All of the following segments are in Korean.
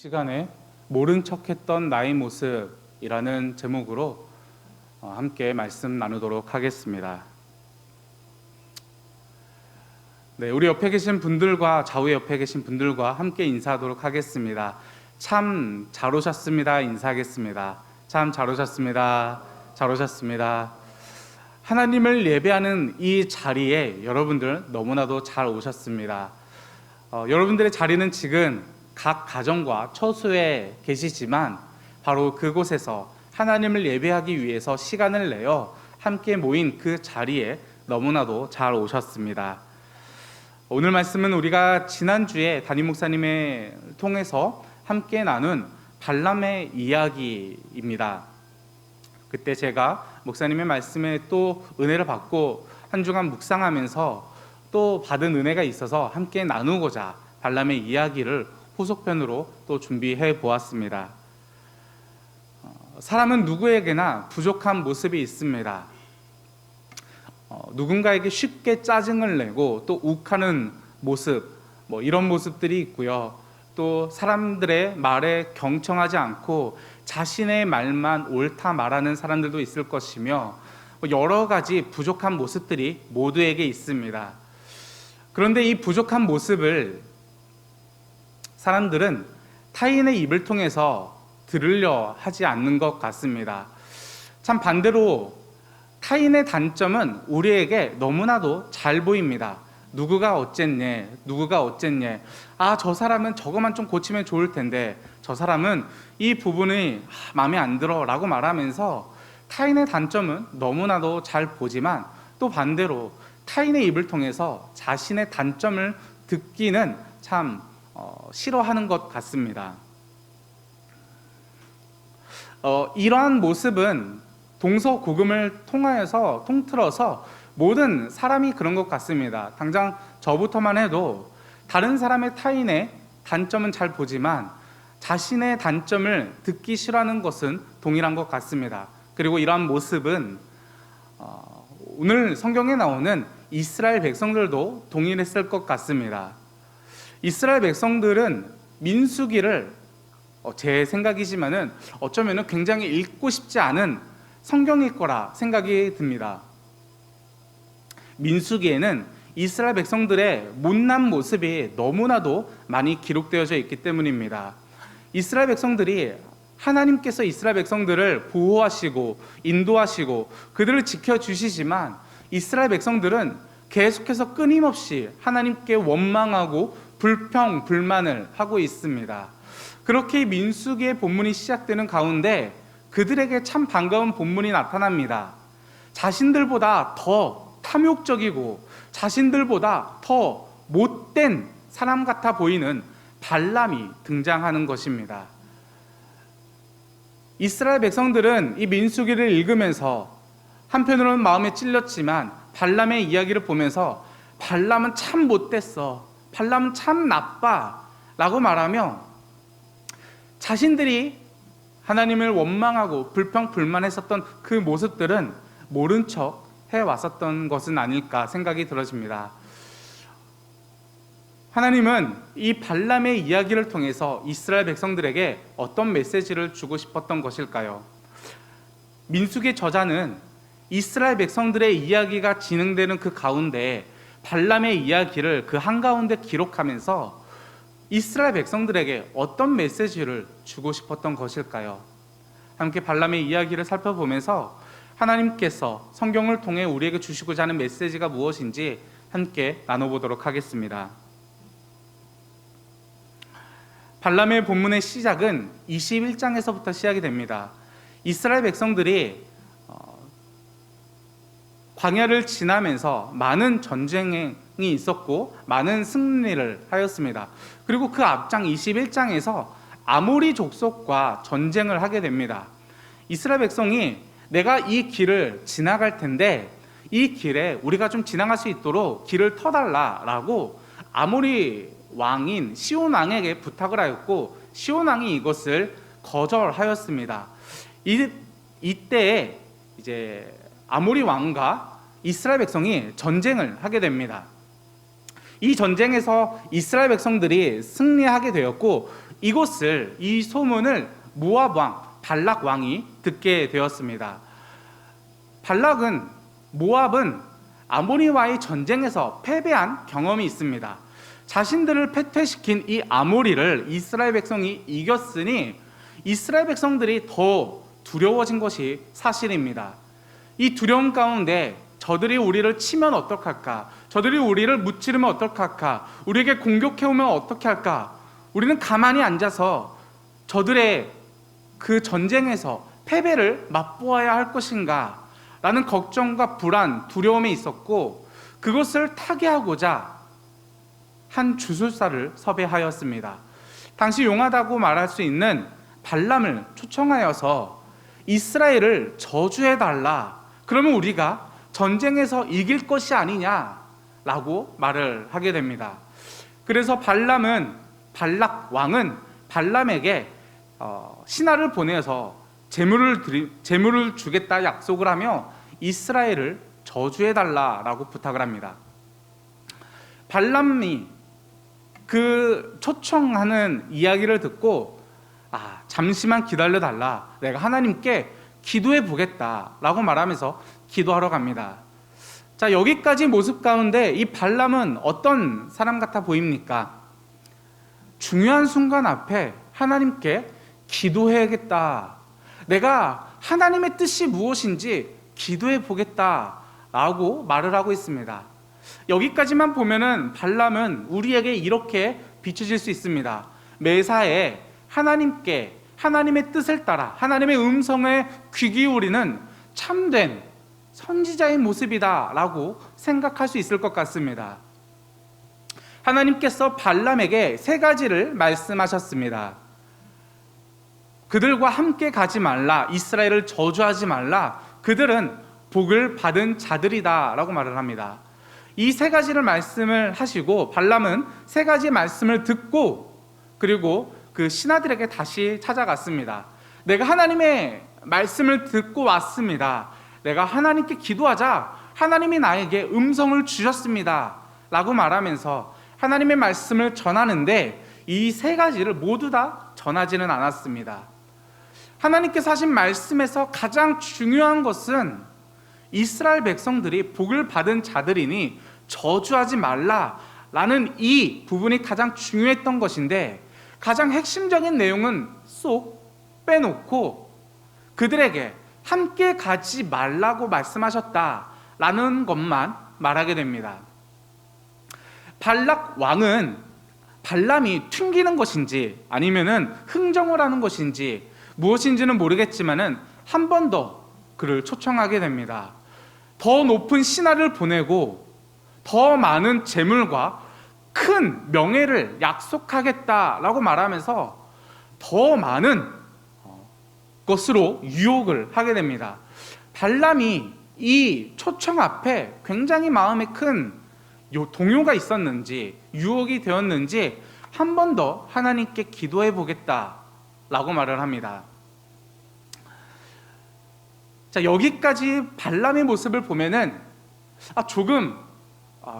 시간에 모른 척했던 나의 모습이라는 제목으로 함께 말씀 나누도록 하겠습니다. 네, 우리 옆에 계신 분들과 좌우 옆에 계신 분들과 함께 인사하도록 하겠습니다. 참 잘 오셨습니다. 인사하겠습니다. 참 잘 오셨습니다. 잘 오셨습니다. 하나님을 예배하는 이 자리에 여러분들 너무나도 잘 오셨습니다. 여러분들의 자리는 지금 각 가정과 처소에 계시지만 바로 그곳에서 하나님을 예배하기 위해서 시간을 내어 함께 모인 그 자리에 너무나도 잘 오셨습니다. 오늘 말씀은 우리가 지난주에 담임 목사님을 통해서 함께 나눈 발람의 이야기입니다. 그때 제가 목사님의 말씀에 또 은혜를 받고 한 주간 묵상하면서 또 받은 은혜가 있어서 함께 나누고자 발람의 이야기를 후속편으로 또 준비해 보았습니다. 사람은 누구에게나 부족한 모습이 있습니다. 누군가에게 쉽게 짜증을 내고 또 욱하는 모습, 이런 모습들이 있고요. 또 사람들의 말에 경청하지 않고 자신의 말만 옳다 말하는 사람들도 있을 것이며 여러 가지 부족한 모습들이 모두에게 있습니다. 그런데 이 부족한 모습을 사람들은 타인의 입을 통해서 들으려 하지 않는 것 같습니다. 참 반대로 타인의 단점은 우리에게 너무나도 잘 보입니다. 누구가 어쨌네, 누구가 어쨌네. 저 사람은 저것만 좀 고치면 좋을 텐데, 저 사람은 이 부분이 마음에 안 들어 라고 말하면서 타인의 단점은 너무나도 잘 보지만 또 반대로 타인의 입을 통해서 자신의 단점을 듣기는 참 싫어하는 것 같습니다. 이러한 모습은 동서고금을 통틀어서 모든 사람이 그런 것 같습니다. 당장 저부터만 해도 다른 사람의 타인의 단점은 잘 보지만 자신의 단점을 듣기 싫어하는 것은 동일한 것 같습니다. 그리고 이러한 모습은 오늘 성경에 나오는 이스라엘 백성들도 동일했을 것 같습니다. 이스라엘 백성들은 민수기를 제 생각이지만은 어쩌면은 굉장히 읽고 싶지 않은 성경일 거라 생각이 듭니다. 민수기에는 이스라엘 백성들의 못난 모습이 너무나도 많이 기록되어져 있기 때문입니다. 이스라엘 백성들이 하나님께서 이스라엘 백성들을 보호하시고 인도하시고 그들을 지켜주시지만 이스라엘 백성들은 계속해서 끊임없이 하나님께 원망하고 불평, 불만을 하고 있습니다. 그렇게 민수기의 본문이 시작되는 가운데 그들에게 참 반가운 본문이 나타납니다. 자신들보다 더 탐욕적이고 자신들보다 더 못된 사람 같아 보이는 발람이 등장하는 것입니다. 이스라엘 백성들은 이 민수기를 읽으면서 한편으로는 마음에 찔렸지만 발람의 이야기를 보면서 발람은 참 못됐어, 발람은 참 나빠 라고 말하며 자신들이 하나님을 원망하고 불평불만했었던 그 모습들은 모른 척 해왔었던 것은 아닐까 생각이 들어집니다. 하나님은 이 발람의 이야기를 통해서 이스라엘 백성들에게 어떤 메시지를 주고 싶었던 것일까요? 민수기 저자는 이스라엘 백성들의 이야기가 진행되는 그 가운데 발람의 이야기를 그 한가운데 기록하면서 이스라엘 백성들에게 어떤 메시지를 주고 싶었던 것일까요? 함께 발람의 이야기를 살펴보면서 하나님께서 성경을 통해 우리에게 주시고자 하는 메시지가 무엇인지 함께 나눠보도록 하겠습니다. 발람의 본문의 시작은 21장에서부터 시작이 됩니다. 이스라엘 백성들이 광야를 지나면서 많은 전쟁이 있었고 많은 승리를 하였습니다. 그리고 그 앞장 21장에서 아모리 족속과 전쟁을 하게 됩니다. 이스라엘 백성이 내가 이 길을 지나갈 텐데 이 길에 우리가 좀 지나갈 수 있도록 길을 터달라라고 아모리 왕인 시온 왕에게 부탁을 하였고 시온 왕이 이것을 거절하였습니다. 이때 이제 아모리 왕과 이스라엘 백성이 전쟁을 하게 됩니다. 이 전쟁에서 이스라엘 백성들이 승리하게 되었고 이 소문을 모압 왕 발락 왕이 듣게 되었습니다. 모압은 아모리와의 전쟁에서 패배한 경험이 있습니다. 자신들을 패퇴시킨 이 아모리를 이스라엘 백성이 이겼으니 이스라엘 백성들이 더 두려워진 것이 사실입니다. 이 두려움 가운데 저들이 우리를 치면 어떡할까? 저들이 우리를 무찌르면 어떡할까? 우리에게 공격해오면 어떻게 할까? 우리는 가만히 앉아서 저들의 그 전쟁에서 패배를 맛보아야 할 것인가? 라는 걱정과 불안, 두려움이 있었고 그것을 타개하고자 한 주술사를 섭외하였습니다. 당시 용하다고 말할 수 있는 발람을 초청하여서 이스라엘을 저주해달라. 그러면 우리가 전쟁에서 이길 것이 아니냐라고 말을 하게 됩니다. 그래서 발락 왕은 발람에게 신하를 보내서 재물을 주겠다 약속을 하며 이스라엘을 저주해달라라고 부탁을 합니다. 발람이 그 초청하는 이야기를 듣고 잠시만 기다려달라, 내가 하나님께 기도해 보겠다라고 말하면서 기도하러 갑니다. 자, 여기까지 모습 가운데 이 발람은 어떤 사람 같아 보입니까? 중요한 순간 앞에 하나님께 기도해야겠다, 내가 하나님의 뜻이 무엇인지 기도해 보겠다라고 말을 하고 있습니다. 여기까지만 보면은 발람은 우리에게 이렇게 비춰질 수 있습니다. 매사에 하나님의 뜻을 따라 하나님의 음성에 귀 기울이는 참된 선지자의 모습이다라고 생각할 수 있을 것 같습니다. 하나님께서 발람에게 3가지를 말씀하셨습니다. 그들과 함께 가지 말라, 이스라엘을 저주하지 말라, 그들은 복을 받은 자들이다 라고 말을 합니다. 이 3가지를 말씀을 하시고 발람은 3가지 말씀을 듣고 그리고 그 신하들에게 다시 찾아갔습니다. 내가 하나님의 말씀을 듣고 왔습니다. 내가 하나님께 기도하자 하나님이 나에게 음성을 주셨습니다 라고 말하면서 하나님의 말씀을 전하는데 이 3가지를 모두 다 전하지는 않았습니다. 하나님께서 하신 말씀에서 가장 중요한 것은 이스라엘 백성들이 복을 받은 자들이니 저주하지 말라라는 이 부분이 가장 중요했던 것인데 가장 핵심적인 내용은 쏙 빼놓고 그들에게 함께 가지 말라고 말씀하셨다라는 것만 말하게 됩니다. 발락 왕은 발람이 튕기는 것인지 아니면은 흥정을 하는 것인지 무엇인지는 모르겠지만은 한 번 더 그를 초청하게 됩니다. 더 높은 신하를 보내고 더 많은 재물과 큰 명예를 약속하겠다라고 말하면서 더 많은 것으로 유혹을 하게 됩니다. 발람이 이 초청 앞에 굉장히 마음에 큰 동요가 있었는지 유혹이 되었는지 한 번 더 하나님께 기도해 보겠다라고 말을 합니다. 자, 여기까지 발람의 모습을 보면은 조금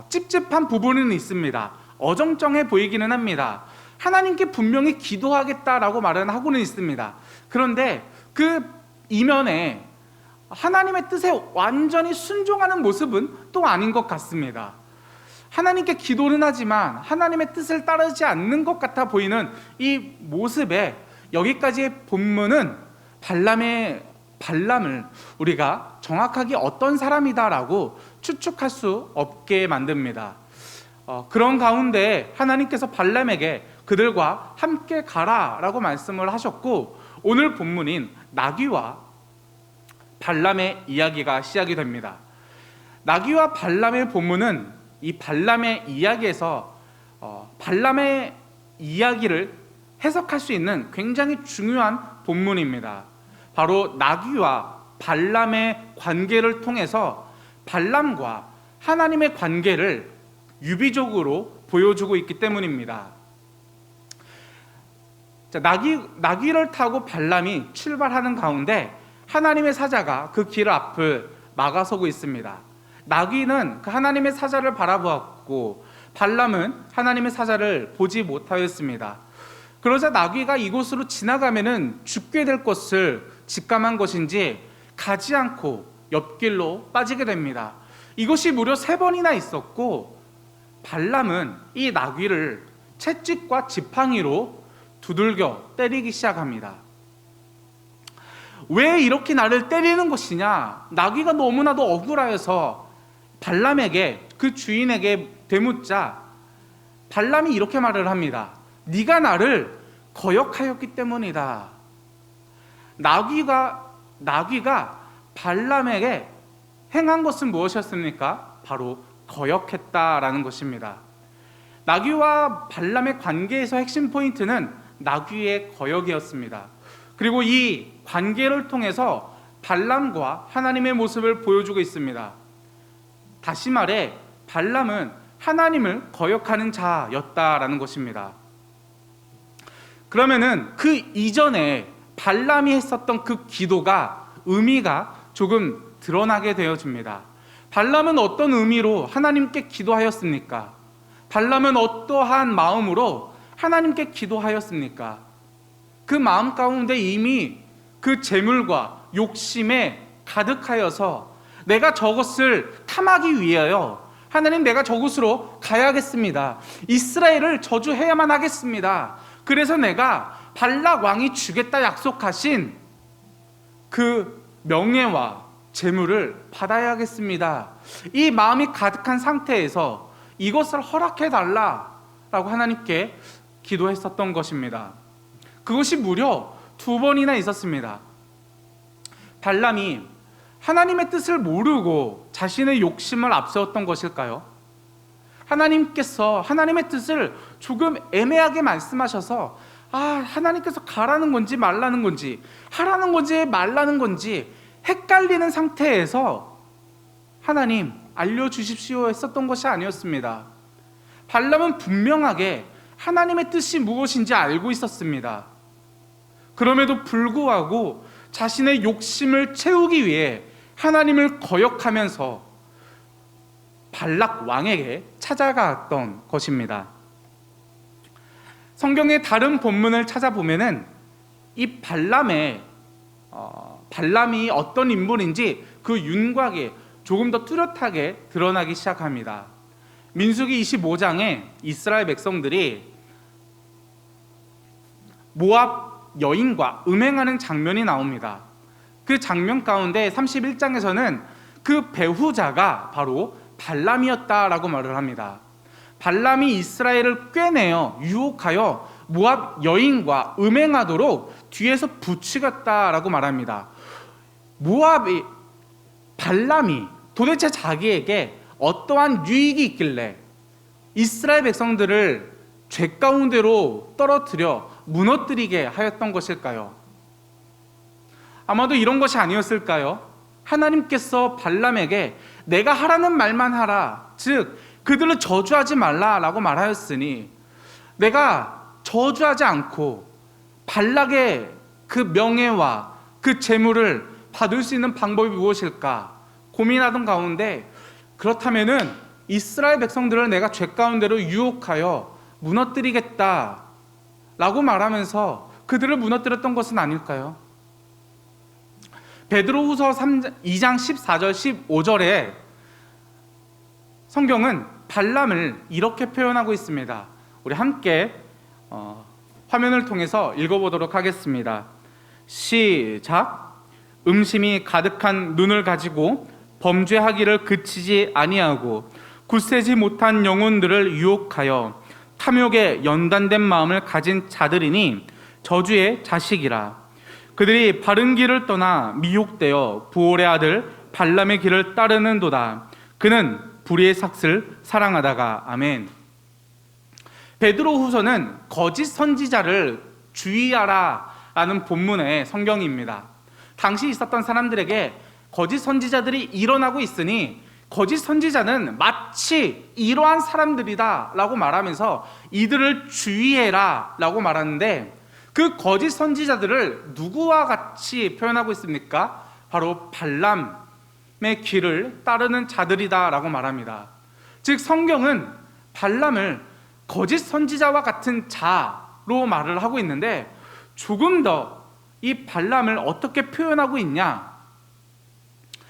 찝찝한 부분은 있습니다. 어정쩡해 보이기는 합니다. 하나님께 분명히 기도하겠다라고 말은 하고는 있습니다. 그런데 그 이면에 하나님의 뜻에 완전히 순종하는 모습은 또 아닌 것 같습니다. 하나님께 기도는 하지만 하나님의 뜻을 따르지 않는 것 같아 보이는 이 모습에 여기까지의 본문은 발람을 우리가 정확하게 어떤 사람이다라고 추측할 수 없게 만듭니다. 그런 가운데 하나님께서 발람에게 그들과 함께 가라라고 말씀을 하셨고 오늘 본문인 나귀와 발람의 이야기가 시작이 됩니다. 나귀와 발람의 본문은 이 발람의 이야기에서 발람의 이야기를 해석할 수 있는 굉장히 중요한 본문입니다. 바로 나귀와 발람의 관계를 통해서 발람과 하나님의 관계를 유비적으로 보여주고 있기 때문입니다. 자, 나귀를 타고 발람이 출발하는 가운데 하나님의 사자가 그 길 앞을 막아서고 있습니다. 나귀는 그 하나님의 사자를 바라보았고 발람은 하나님의 사자를 보지 못하였습니다. 그러자 나귀가 이곳으로 지나가면은 죽게 될 것을 직감한 것인지 가지 않고 옆길로 빠지게 됩니다. 이것이 무려 3번이나 있었고, 발람은 이 나귀를 채찍과 지팡이로 두들겨 때리기 시작합니다. 왜 이렇게 나를 때리는 것이냐? 나귀가 너무나도 억울하여서 발람에게, 그 주인에게 되묻자 발람이 이렇게 말을 합니다. 네가 나를 거역하였기 때문이다. 나귀가 발람에게 행한 것은 무엇이었습니까? 바로 거역했다라는 것입니다. 나귀와 발람의 관계에서 핵심 포인트는 나귀의 거역이었습니다. 그리고 이 관계를 통해서 발람과 하나님의 모습을 보여주고 있습니다. 다시 말해 발람은 하나님을 거역하는 자였다라는 것입니다. 그러면은 그 이전에 발람이 했었던 그 기도가 의미가 조금 드러나게 되어집니다. 발람은 어떤 의미로 하나님께 기도하였습니까? 발람은 어떠한 마음으로 하나님께 기도하였습니까? 그 마음 가운데 이미 그 재물과 욕심에 가득하여서 내가 저것을 탐하기 위하여 하나님, 내가 저곳으로 가야겠습니다. 이스라엘을 저주해야만 하겠습니다. 그래서 내가 발락 왕이 주겠다 약속하신 그 명예와 재물을 받아야겠습니다. 이 마음이 가득한 상태에서 이것을 허락해 달라라고 하나님께 기도했었던 것입니다. 그것이 무려 2번이나 있었습니다. 발람이 하나님의 뜻을 모르고 자신의 욕심을 앞세웠던 것일까요? 하나님께서 하나님의 뜻을 조금 애매하게 말씀하셔서 하나님께서 가라는 건지 말라는 건지, 하라는 건지 말라는 건지 헷갈리는 상태에서 하나님 알려주십시오 했었던 것이 아니었습니다. 발람은 분명하게 하나님의 뜻이 무엇인지 알고 있었습니다. 그럼에도 불구하고 자신의 욕심을 채우기 위해 하나님을 거역하면서 발락 왕에게 찾아갔던 것입니다. 성경의 다른 본문을 찾아보면은 이 발람이 어떤 인물인지 그 윤곽이 조금 더 뚜렷하게 드러나기 시작합니다. 민수기 25장에 이스라엘 백성들이 모압 여인과 음행하는 장면이 나옵니다. 그 장면 가운데 31장에서는 그 배후자가 바로 발람이었다라고 말을 합니다. 발람이 이스라엘을 꾀내어 유혹하여 모압 여인과 음행하도록 뒤에서 부추겼다라고 말합니다. 발람이 도대체 자기에게 어떠한 유익이 있길래 이스라엘 백성들을 죄 가운데로 떨어뜨려 무너뜨리게 하였던 것일까요? 아마도 이런 것이 아니었을까요? 하나님께서 발람에게 내가 하라는 말만 하라, 즉 그들을 저주하지 말라라고 말하였으니 내가 저주하지 않고 발락의 그 명예와 그 재물을 받을 수 있는 방법이 무엇일까 고민하던 가운데, 그렇다면은 이스라엘 백성들을 내가 죄 가운데로 유혹하여 무너뜨리겠다 라고 말하면서 그들을 무너뜨렸던 것은 아닐까요? 베드로후서 2장 14절 15절에 성경은 발람을 이렇게 표현하고 있습니다. 우리 함께 화면을 통해서 읽어보도록 하겠습니다. 시작. 음심이 가득한 눈을 가지고 범죄하기를 그치지 아니하고 굳세지 못한 영혼들을 유혹하여 탐욕에 연단된 마음을 가진 자들이니 저주의 자식이라. 그들이 바른 길을 떠나 미혹되어 부올의 아들 발람의 길을 따르는도다. 그는 불의의 삭슬 사랑하다가. 아멘. 베드로후서는 거짓 선지자를 주의하라 라는 본문의 성경입니다. 당시 있었던 사람들에게 거짓 선지자들이 일어나고 있으니 거짓 선지자는 마치 이러한 사람들이다 라고 말하면서 이들을 주의해라 라고 말하는데, 그 거짓 선지자들을 누구와 같이 표현하고 있습니까? 바로 발람의 길을 따르는 자들이다 라고 말합니다. 즉 성경은 발람을 거짓 선지자와 같은 자로 말을 하고 있는데, 조금 더 이 발람을 어떻게 표현하고 있냐?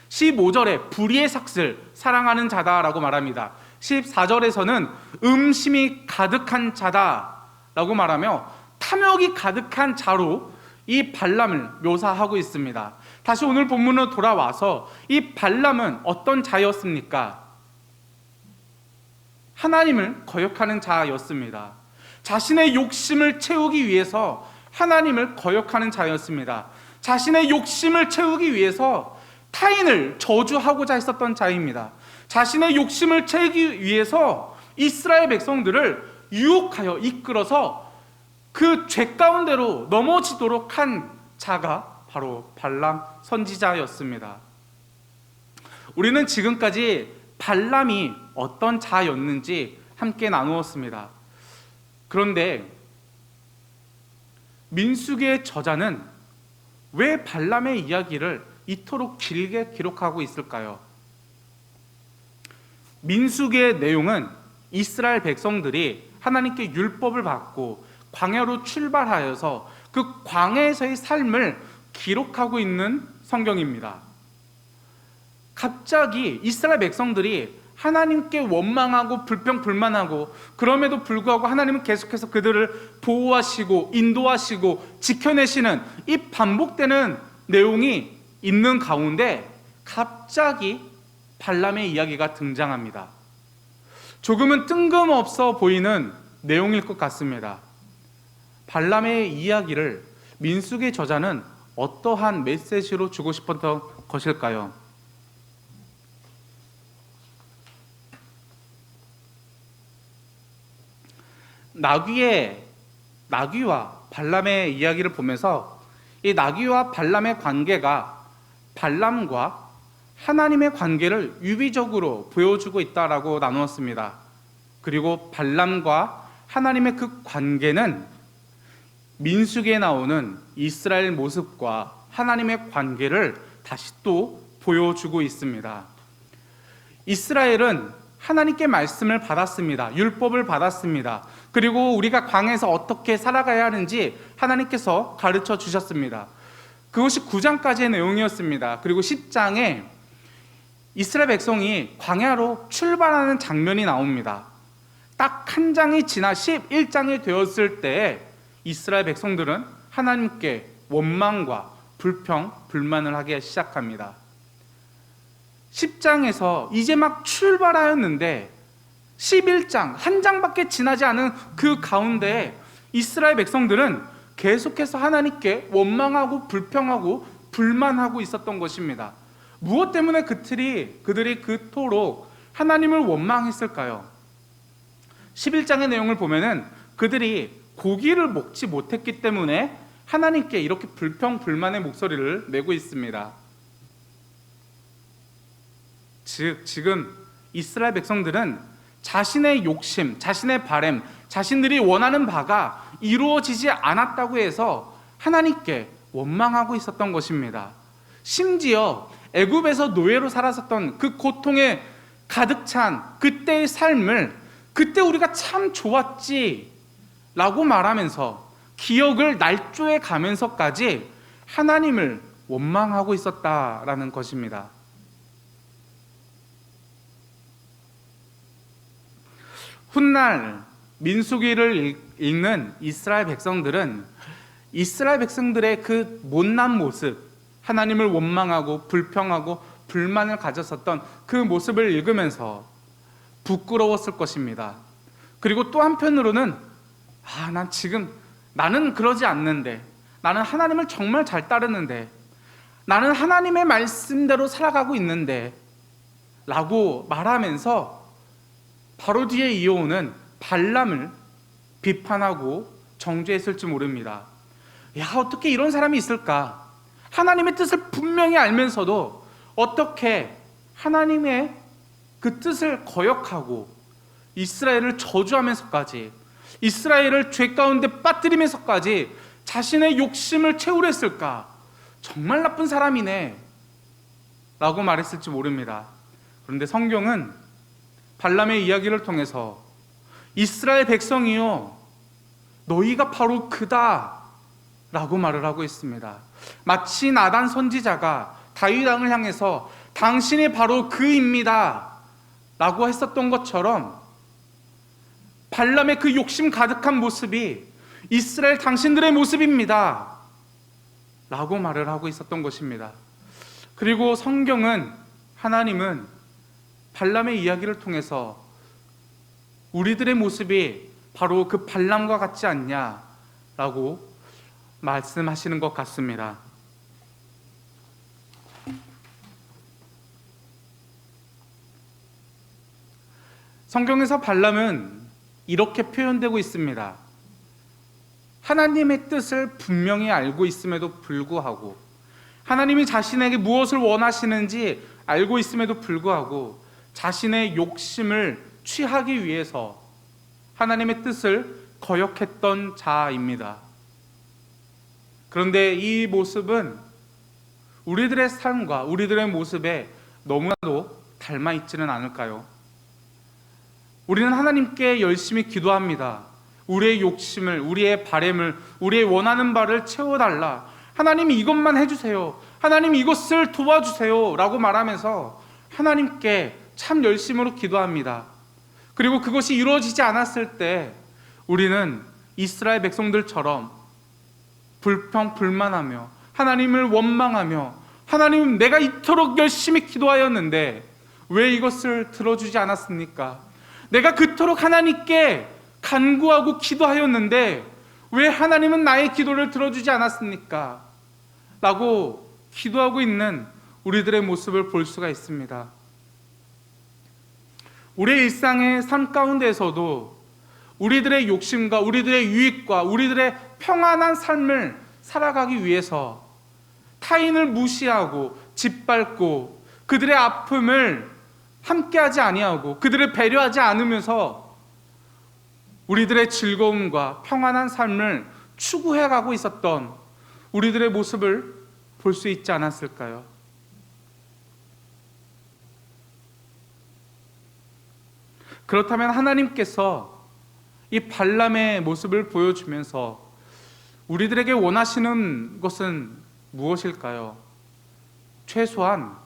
15절에 불의의 삭슬, 사랑하는 자다라고 말합니다. 14절에서는 음심이 가득한 자다라고 말하며 탐욕이 가득한 자로 이 발람을 묘사하고 있습니다. 다시 오늘 본문으로 돌아와서 이 발람은 어떤 자였습니까? 하나님을 거역하는 자였습니다. 자신의 욕심을 채우기 위해서 하나님을 거역하는 자였습니다. 자신의 욕심을 채우기 위해서 타인을 저주하고자 했었던 자입니다. 자신의 욕심을 채우기 위해서 이스라엘 백성들을 유혹하여 이끌어서 그 죄 가운데로 넘어지도록 한 자가 바로 발람 선지자였습니다. 우리는 지금까지 발람이 어떤 자였는지 함께 나누었습니다. 그런데 민수기의 저자는 왜 발람의 이야기를 이토록 길게 기록하고 있을까요? 민수기의 내용은 이스라엘 백성들이 하나님께 율법을 받고 광야로 출발하여서 그 광야에서의 삶을 기록하고 있는 성경입니다. 갑자기 이스라엘 백성들이 하나님께 원망하고 불평불만하고, 그럼에도 불구하고 하나님은 계속해서 그들을 보호하시고 인도하시고 지켜내시는 이 반복되는 내용이 있는 가운데 갑자기 발람의 이야기가 등장합니다. 조금은 뜬금없어 보이는 내용일 것 같습니다. 발람의 이야기를 민수기 저자는 어떠한 메시지로 주고 싶었던 것일까요? 나귀와 발람의 이야기를 보면서 이 나귀와 발람의 관계가 발람과 하나님의 관계를 유비적으로 보여주고 있다라고 나누었습니다. 그리고 발람과 하나님의 그 관계는 민수기에 나오는 이스라엘 모습과 하나님의 관계를 다시 또 보여주고 있습니다. 이스라엘은 하나님께 말씀을 받았습니다. 율법을 받았습니다. 그리고 우리가 광야에서 어떻게 살아가야 하는지 하나님께서 가르쳐 주셨습니다. 그것이 9장까지의 내용이었습니다. 그리고 10장에 이스라엘 백성이 광야로 출발하는 장면이 나옵니다. 딱 한 장이 지나 11장이 되었을 때 이스라엘 백성들은 하나님께 원망과 불평, 불만을 하기 시작합니다. 10장에서 이제 막 출발하였는데 11장, 한 장밖에 지나지 않은 그 가운데 이스라엘 백성들은 계속해서 하나님께 원망하고 불평하고 불만하고 있었던 것입니다. 무엇 때문에 그들이 그토록 하나님을 원망했을까요? 11장의 내용을 보면은 그들이 고기를 먹지 못했기 때문에 하나님께 이렇게 불평, 불만의 목소리를 내고 있습니다. 즉, 지금 이스라엘 백성들은 자신의 욕심, 자신의 바램, 자신들이 원하는 바가 이루어지지 않았다고 해서 하나님께 원망하고 있었던 것입니다. 심지어 애굽에서 노예로 살았었던 그 고통에 가득 찬 그때의 삶을 그때 우리가 참 좋았지 라고 말하면서 기억을 날조해 가면서까지 하나님을 원망하고 있었다라는 것입니다. 훗날 민수기를 읽는 이스라엘 백성들은 이스라엘 백성들의 그 못난 모습, 하나님을 원망하고 불평하고 불만을 가졌었던 그 모습을 읽으면서 부끄러웠을 것입니다. 그리고 또 한편으로는 나는 그러지 않는데, 나는 하나님을 정말 잘 따르는데, 나는 하나님의 말씀대로 살아가고 있는데 라고 말하면서 바로 뒤에 이어오는 발람을 비판하고 정죄했을지 모릅니다. 어떻게 이런 사람이 있을까? 하나님의 뜻을 분명히 알면서도 어떻게 하나님의 그 뜻을 거역하고 이스라엘을 저주하면서까지, 이스라엘을 죄 가운데 빠뜨리면서까지 자신의 욕심을 채우려 했을까? 정말 나쁜 사람이네 라고 말했을지 모릅니다. 그런데 성경은 발람의 이야기를 통해서 이스라엘 백성이요, 너희가 바로 그다 라고 말을 하고 있습니다. 마치 나단 선지자가 다윗 왕을 향해서 당신이 바로 그입니다 라고 했었던 것처럼 발람의 그 욕심 가득한 모습이 이스라엘 당신들의 모습입니다 라고 말을 하고 있었던 것입니다. 그리고 성경은, 하나님은 발람의 이야기를 통해서 우리들의 모습이 바로 그 발람과 같지 않냐라고 말씀하시는 것 같습니다. 성경에서 발람은 이렇게 표현되고 있습니다. 하나님의 뜻을 분명히 알고 있음에도 불구하고, 하나님이 자신에게 무엇을 원하시는지 알고 있음에도 불구하고 자신의 욕심을 취하기 위해서 하나님의 뜻을 거역했던 자입니다. 그런데 이 모습은 우리들의 삶과 우리들의 모습에 너무나도 닮아 있지는 않을까요? 우리는 하나님께 열심히 기도합니다. 우리의 욕심을, 우리의 바램을, 우리의 원하는 바를 채워달라. 하나님 이것만 해주세요. 하나님 이것을 도와주세요 라고 말하면서 하나님께 참 열심으로 기도합니다. 그리고 그것이 이루어지지 않았을 때 우리는 이스라엘 백성들처럼 불평불만하며 하나님을 원망하며, 하나님 내가 이토록 열심히 기도하였는데 왜 이것을 들어주지 않았습니까? 내가 그토록 하나님께 간구하고 기도하였는데 왜 하나님은 나의 기도를 들어주지 않았습니까? 라고 기도하고 있는 우리들의 모습을 볼 수가 있습니다. 우리의 일상의 삶 가운데에서도 우리들의 욕심과 우리들의 유익과 우리들의 평안한 삶을 살아가기 위해서 타인을 무시하고 짓밟고 그들의 아픔을 함께하지 아니하고 그들을 배려하지 않으면서 우리들의 즐거움과 평안한 삶을 추구해가고 있었던 우리들의 모습을 볼 수 있지 않았을까요? 그렇다면 하나님께서 이 발람의 모습을 보여주면서 우리들에게 원하시는 것은 무엇일까요? 최소한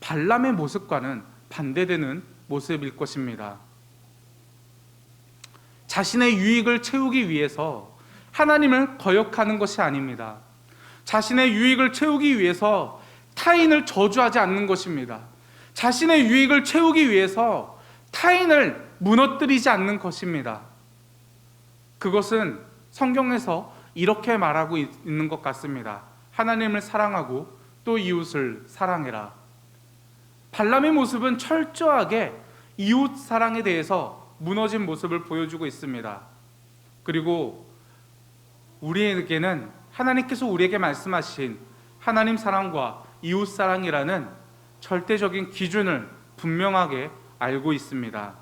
발람의 모습과는 반대되는 모습일 것입니다. 자신의 유익을 채우기 위해서 하나님을 거역하는 것이 아닙니다. 자신의 유익을 채우기 위해서 타인을 저주하지 않는 것입니다. 자신의 유익을 채우기 위해서 타인을 무너뜨리지 않는 것입니다. 그것은 성경에서 이렇게 말하고 있는 것 같습니다. 하나님을 사랑하고 또 이웃을 사랑해라. 발람의 모습은 철저하게 이웃 사랑에 대해서 무너진 모습을 보여주고 있습니다. 그리고 우리에게는 하나님께서 우리에게 말씀하신 하나님 사랑과 이웃 사랑이라는 절대적인 기준을 분명하게 알고 있습니다.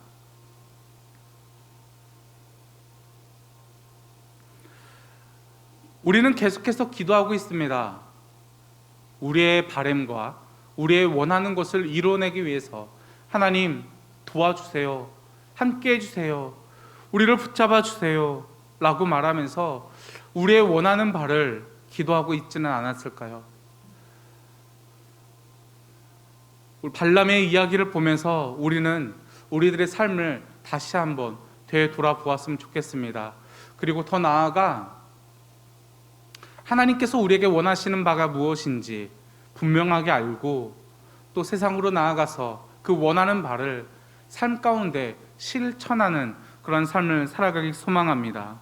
우리는 계속해서 기도하고 있습니다. 우리의 바램과 우리의 원하는 것을 이뤄내기 위해서 하나님 도와주세요. 함께 해주세요. 우리를 붙잡아 주세요. 라고 말하면서 우리의 원하는 바를 기도하고 있지는 않았을까요? 발람의 이야기를 보면서 우리는 우리들의 삶을 다시 한번 되돌아보았으면 좋겠습니다. 그리고 더 나아가 하나님께서 우리에게 원하시는 바가 무엇인지 분명하게 알고 또 세상으로 나아가서 그 원하는 바를 삶 가운데 실천하는 그런 삶을 살아가길 소망합니다.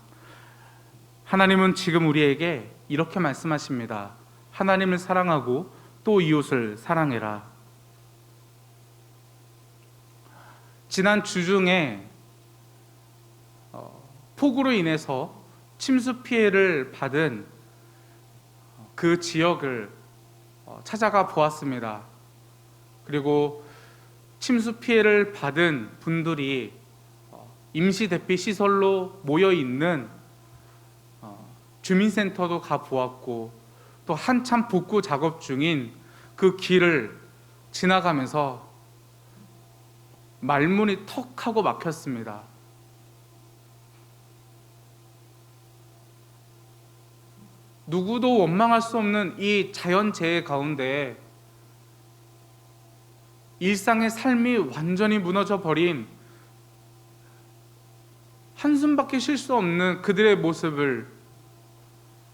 하나님은 지금 우리에게 이렇게 말씀하십니다. 하나님을 사랑하고 또 이웃을 사랑해라. 지난 주 중에 폭우로 인해서 침수 피해를 받은 그 지역을 찾아가 보았습니다. 그리고 침수 피해를 받은 분들이 임시 대피 시설로 모여 있는 주민센터도 가 보았고 또 한참 복구 작업 중인 그 길을 지나가면서 말문이 턱 하고 막혔습니다. 누구도 원망할 수 없는 이 자연재해 가운데 일상의 삶이 완전히 무너져 버린, 한숨밖에 쉴 수 없는 그들의 모습을,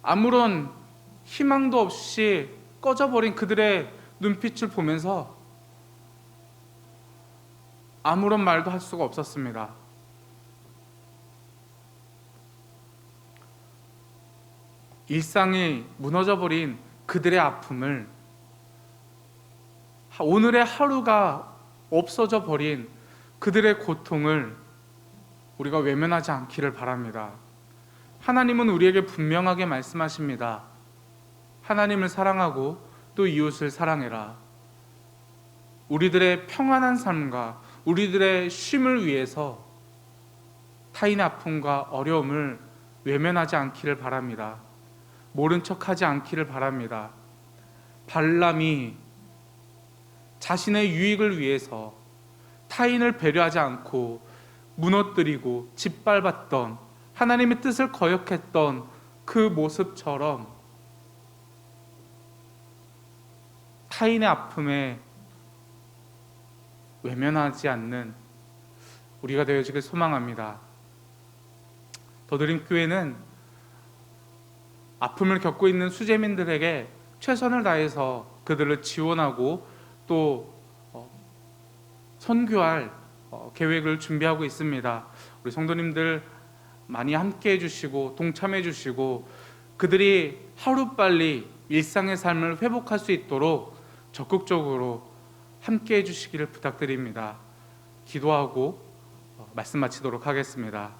아무런 희망도 없이 꺼져버린 그들의 눈빛을 보면서 아무런 말도 할 수가 없었습니다. 일상이 무너져버린 그들의 아픔을, 오늘의 하루가 없어져 버린 그들의 고통을 우리가 외면하지 않기를 바랍니다. 하나님은 우리에게 분명하게 말씀하십니다. 하나님을 사랑하고 또 이웃을 사랑해라. 우리들의 평안한 삶과 우리들의 쉼을 위해서 타인의 아픔과 어려움을 외면하지 않기를 바랍니다. 모른 척하지 않기를 바랍니다. 발람이 자신의 유익을 위해서 타인을 배려하지 않고 무너뜨리고 짓밟았던, 하나님의 뜻을 거역했던 그 모습처럼 타인의 아픔에 외면하지 않는 우리가 되어지길 소망합니다. 더드림교회는 아픔을 겪고 있는 수재민들에게 최선을 다해서 그들을 지원하고 또 선교할 계획을 준비하고 있습니다. 우리 성도님들 많이 함께 해주시고 동참해 주시고 그들이 하루빨리 일상의 삶을 회복할 수 있도록 적극적으로 함께 해주시기를 부탁드립니다. 기도하고 말씀 마치도록 하겠습니다.